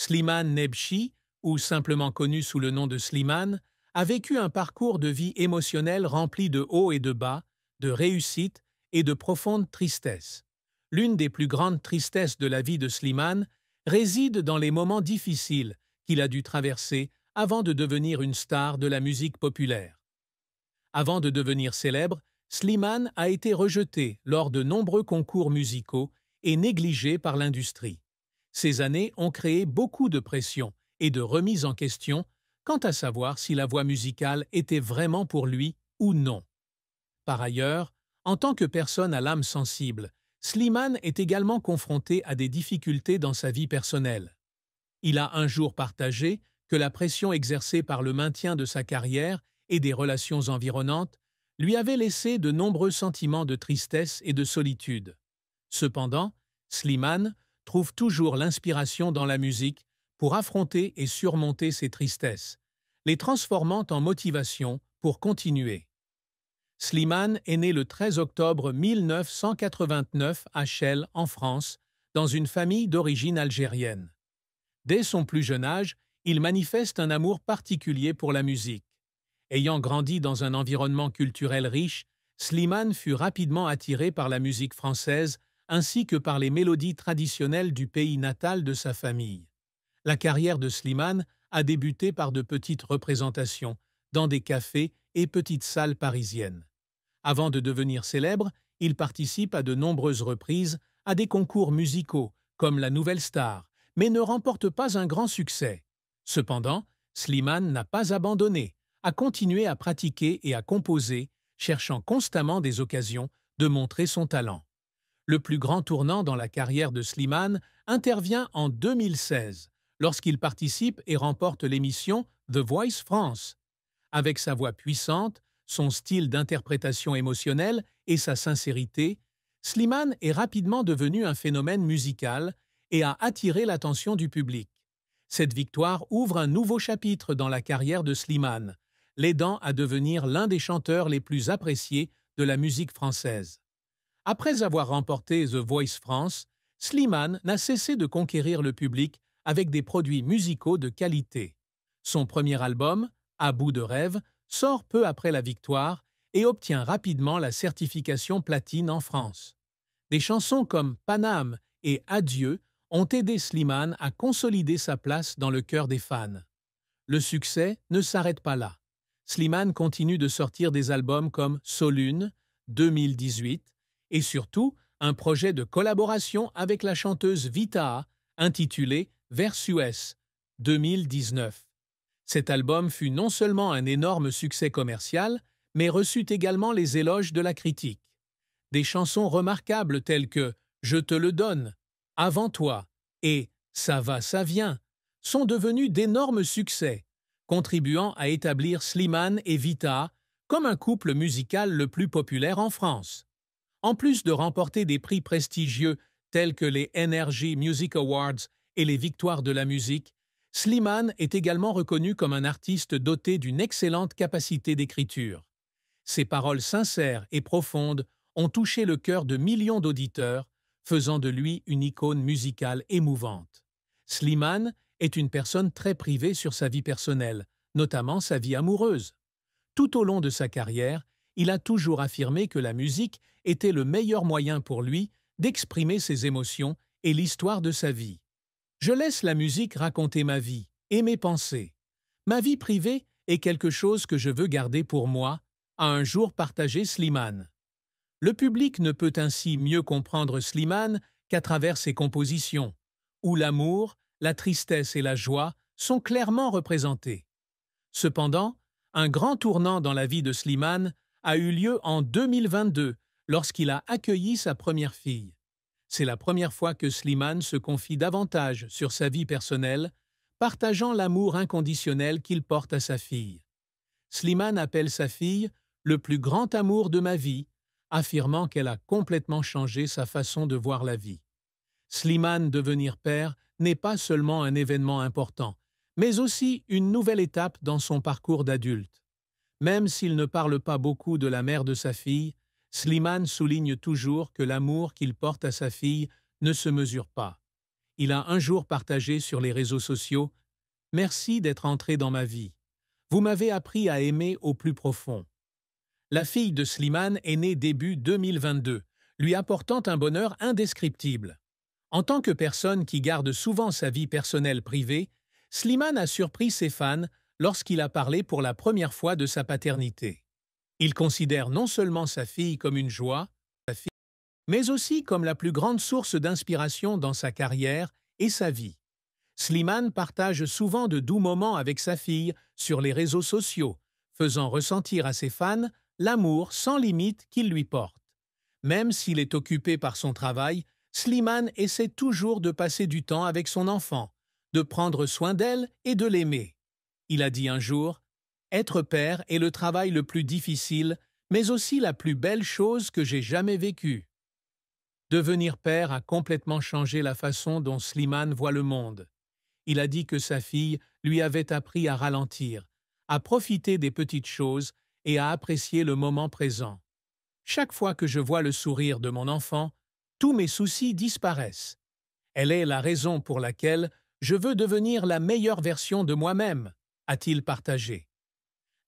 Slimane Nebchi, ou simplement connu sous le nom de Slimane, a vécu un parcours de vie émotionnelle rempli de hauts et de bas, de réussite et de profonde tristesse. L'une des plus grandes tristesses de la vie de Slimane réside dans les moments difficiles qu'il a dû traverser avant de devenir une star de la musique populaire. Avant de devenir célèbre, Slimane a été rejeté lors de nombreux concours musicaux et négligé par l'industrie. Ces années ont créé beaucoup de pression et de remise en question quant à savoir si la voie musicale était vraiment pour lui ou non. Par ailleurs, en tant que personne à l'âme sensible, Slimane est également confronté à des difficultés dans sa vie personnelle. Il a un jour partagé que la pression exercée par le maintien de sa carrière et des relations environnantes lui avait laissé de nombreux sentiments de tristesse et de solitude. Cependant, Slimane trouve toujours l'inspiration dans la musique pour affronter et surmonter ces tristesses, les transformant en motivation pour continuer. Slimane est né le 13 octobre 1989 à Chelles, en France, dans une famille d'origine algérienne. Dès son plus jeune âge, il manifeste un amour particulier pour la musique. Ayant grandi dans un environnement culturel riche, Slimane fut rapidement attiré par la musique française ainsi que par les mélodies traditionnelles du pays natal de sa famille. La carrière de Slimane a débuté par de petites représentations dans des cafés et petites salles parisiennes. Avant de devenir célèbre, il participe à de nombreuses reprises à des concours musicaux comme la Nouvelle Star, mais ne remporte pas un grand succès. Cependant, Slimane n'a pas abandonné, a continué à pratiquer et à composer, cherchant constamment des occasions de montrer son talent. Le plus grand tournant dans la carrière de Slimane intervient en 2016, lorsqu'il participe et remporte l'émission The Voice France. Avec sa voix puissante, son style d'interprétation émotionnelle et sa sincérité, Slimane est rapidement devenu un phénomène musical et a attiré l'attention du public. Cette victoire ouvre un nouveau chapitre dans la carrière de Slimane, l'aidant à devenir l'un des chanteurs les plus appréciés de la musique française. Après avoir remporté The Voice France, Slimane n'a cessé de conquérir le public avec des produits musicaux de qualité. Son premier album, À bout de rêve, sort peu après la victoire et obtient rapidement la certification platine en France. Des chansons comme Paname et Adieu ont aidé Slimane à consolider sa place dans le cœur des fans. Le succès ne s'arrête pas là. Slimane continue de sortir des albums comme Solune, 2018, et surtout un projet de collaboration avec la chanteuse Vita, intitulé Versues, 2019. Cet album fut non seulement un énorme succès commercial, mais reçut également les éloges de la critique. Des chansons remarquables telles que Je te le donne, Avant toi et Ça va, ça vient sont devenues d'énormes succès, contribuant à établir Slimane et Vita comme un couple musical le plus populaire en France. En plus de remporter des prix prestigieux tels que les NRJ Music Awards et les Victoires de la musique, Slimane est également reconnu comme un artiste doté d'une excellente capacité d'écriture. Ses paroles sincères et profondes ont touché le cœur de millions d'auditeurs, faisant de lui une icône musicale émouvante. Slimane est une personne très privée sur sa vie personnelle, notamment sa vie amoureuse. Tout au long de sa carrière, il a toujours affirmé que la musique était le meilleur moyen pour lui d'exprimer ses émotions et l'histoire de sa vie. Je laisse la musique raconter ma vie et mes pensées. Ma vie privée est quelque chose que je veux garder pour moi, a un jour partagé Slimane. Le public ne peut ainsi mieux comprendre Slimane qu'à travers ses compositions, où l'amour, la tristesse et la joie sont clairement représentés. Cependant, un grand tournant dans la vie de Slimane a eu lieu en 2022, lorsqu'il a accueilli sa première fille. C'est la première fois que Slimane se confie davantage sur sa vie personnelle, partageant l'amour inconditionnel qu'il porte à sa fille. Slimane appelle sa fille « le plus grand amour de ma vie », affirmant qu'elle a complètement changé sa façon de voir la vie. Slimane devenir père n'est pas seulement un événement important, mais aussi une nouvelle étape dans son parcours d'adulte. Même s'il ne parle pas beaucoup de la mère de sa fille, Slimane souligne toujours que l'amour qu'il porte à sa fille ne se mesure pas. Il a un jour partagé sur les réseaux sociaux « Merci d'être entré dans ma vie. Vous m'avez appris à aimer au plus profond. » La fille de Slimane est née début 2022, lui apportant un bonheur indescriptible. En tant que personne qui garde souvent sa vie personnelle privée, Slimane a surpris ses fans lorsqu'il a parlé pour la première fois de sa paternité. Il considère non seulement sa fille comme une joie, mais aussi comme la plus grande source d'inspiration dans sa carrière et sa vie. Slimane partage souvent de doux moments avec sa fille sur les réseaux sociaux, faisant ressentir à ses fans l'amour sans limite qu'il lui porte. Même s'il est occupé par son travail, Slimane essaie toujours de passer du temps avec son enfant, de prendre soin d'elle et de l'aimer. Il a dit un jour « Être père est le travail le plus difficile, mais aussi la plus belle chose que j'ai jamais vécue. » Devenir père a complètement changé la façon dont Slimane voit le monde. Il a dit que sa fille lui avait appris à ralentir, à profiter des petites choses et à apprécier le moment présent. Chaque fois que je vois le sourire de mon enfant, tous mes soucis disparaissent. Elle est la raison pour laquelle je veux devenir la meilleure version de moi-même, a-t-il partagé.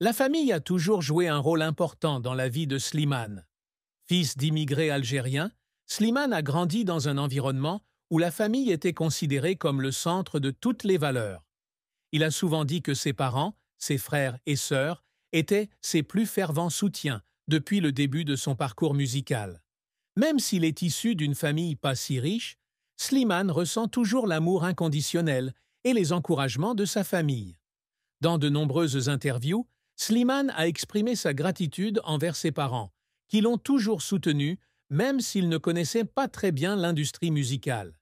La famille a toujours joué un rôle important dans la vie de Slimane. Fils d'immigrés algériens, Slimane a grandi dans un environnement où la famille était considérée comme le centre de toutes les valeurs. Il a souvent dit que ses parents, ses frères et sœurs, étaient ses plus fervents soutiens depuis le début de son parcours musical. Même s'il est issu d'une famille pas si riche, Slimane ressent toujours l'amour inconditionnel et les encouragements de sa famille. Dans de nombreuses interviews, Slimane a exprimé sa gratitude envers ses parents, qui l'ont toujours soutenu, même s'ils ne connaissaient pas très bien l'industrie musicale.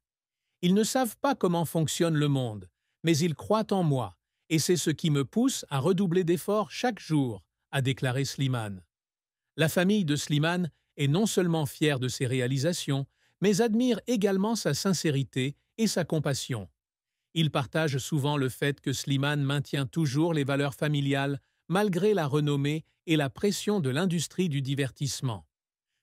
Ils ne savent pas comment fonctionne le monde, mais ils croient en moi, et c'est ce qui me pousse à redoubler d'efforts chaque jour, a déclaré Slimane. La famille de Slimane est non seulement fière de ses réalisations, mais admire également sa sincérité et sa compassion. Ils partagent souvent le fait que Slimane maintient toujours les valeurs familiales malgré la renommée et la pression de l'industrie du divertissement.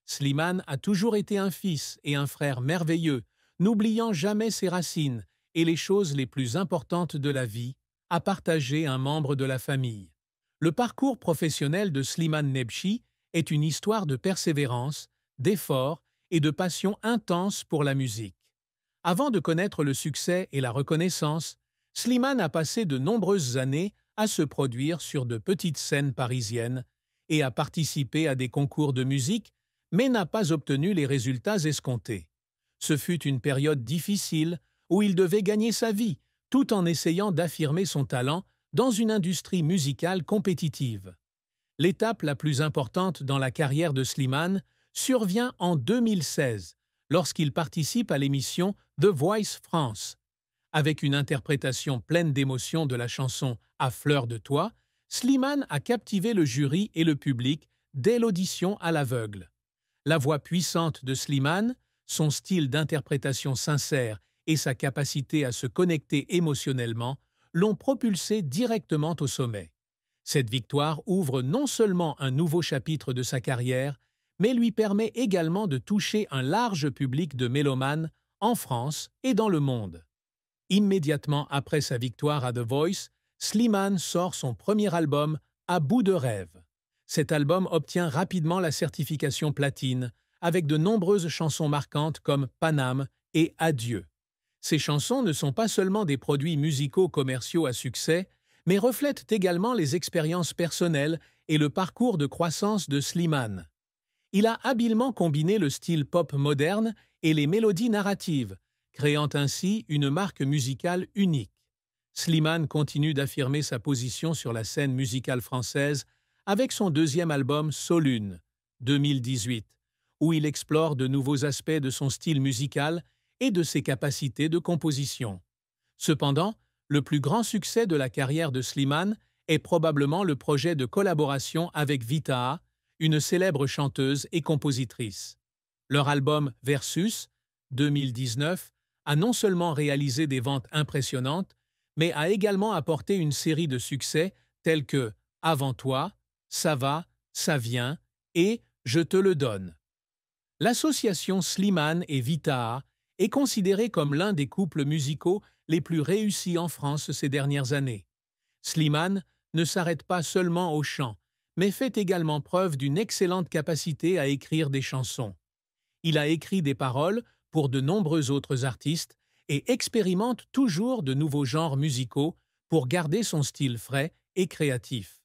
Slimane a toujours été un fils et un frère merveilleux, n'oubliant jamais ses racines et les choses les plus importantes de la vie, a partagé un membre de la famille. Le parcours professionnel de Slimane Nebchi est une histoire de persévérance, d'effort et de passion intense pour la musique. Avant de connaître le succès et la reconnaissance, Slimane a passé de nombreuses années à se produire sur de petites scènes parisiennes et à participer à des concours de musique, mais n'a pas obtenu les résultats escomptés. Ce fut une période difficile où il devait gagner sa vie, tout en essayant d'affirmer son talent dans une industrie musicale compétitive. L'étape la plus importante dans la carrière de Slimane survient en 2016, lorsqu'il participe à l'émission The Voice France. Avec une interprétation pleine d'émotion de la chanson « À fleur de toi », Slimane a captivé le jury et le public dès l'audition à l'aveugle. La voix puissante de Slimane, son style d'interprétation sincère et sa capacité à se connecter émotionnellement l'ont propulsé directement au sommet. Cette victoire ouvre non seulement un nouveau chapitre de sa carrière, mais lui permet également de toucher un large public de mélomanes en France et dans le monde. Immédiatement après sa victoire à The Voice, Slimane sort son premier album « À bout de rêve ». Cet album obtient rapidement la certification platine, avec de nombreuses chansons marquantes comme « Paname » et « Adieu ». Ces chansons ne sont pas seulement des produits musicaux commerciaux à succès, mais reflètent également les expériences personnelles et le parcours de croissance de Slimane. Il a habilement combiné le style pop moderne et les mélodies narratives, créant ainsi une marque musicale unique. Slimane continue d'affirmer sa position sur la scène musicale française avec son deuxième album Solune, 2018, où il explore de nouveaux aspects de son style musical et de ses capacités de composition. Cependant, le plus grand succès de la carrière de Slimane est probablement le projet de collaboration avec Vitaa, une célèbre chanteuse et compositrice. Leur album Versus, 2019, a non seulement réalisé des ventes impressionnantes, mais a également apporté une série de succès tels que Avant toi, Ça va, ça vient et Je te le donne. L'association Slimane et Vitaa est considéré comme l'un des couples musicaux les plus réussis en France ces dernières années. Slimane ne s'arrête pas seulement au chant, mais fait également preuve d'une excellente capacité à écrire des chansons. Il a écrit des paroles pour de nombreux autres artistes et expérimente toujours de nouveaux genres musicaux pour garder son style frais et créatif.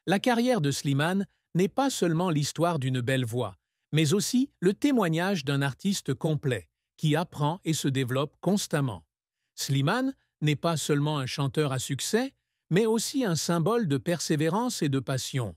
La carrière de Slimane n'est pas seulement l'histoire d'une belle voix, mais aussi le témoignage d'un artiste complet, qui apprend et se développe constamment. Slimane n'est pas seulement un chanteur à succès, mais aussi un symbole de persévérance et de passion.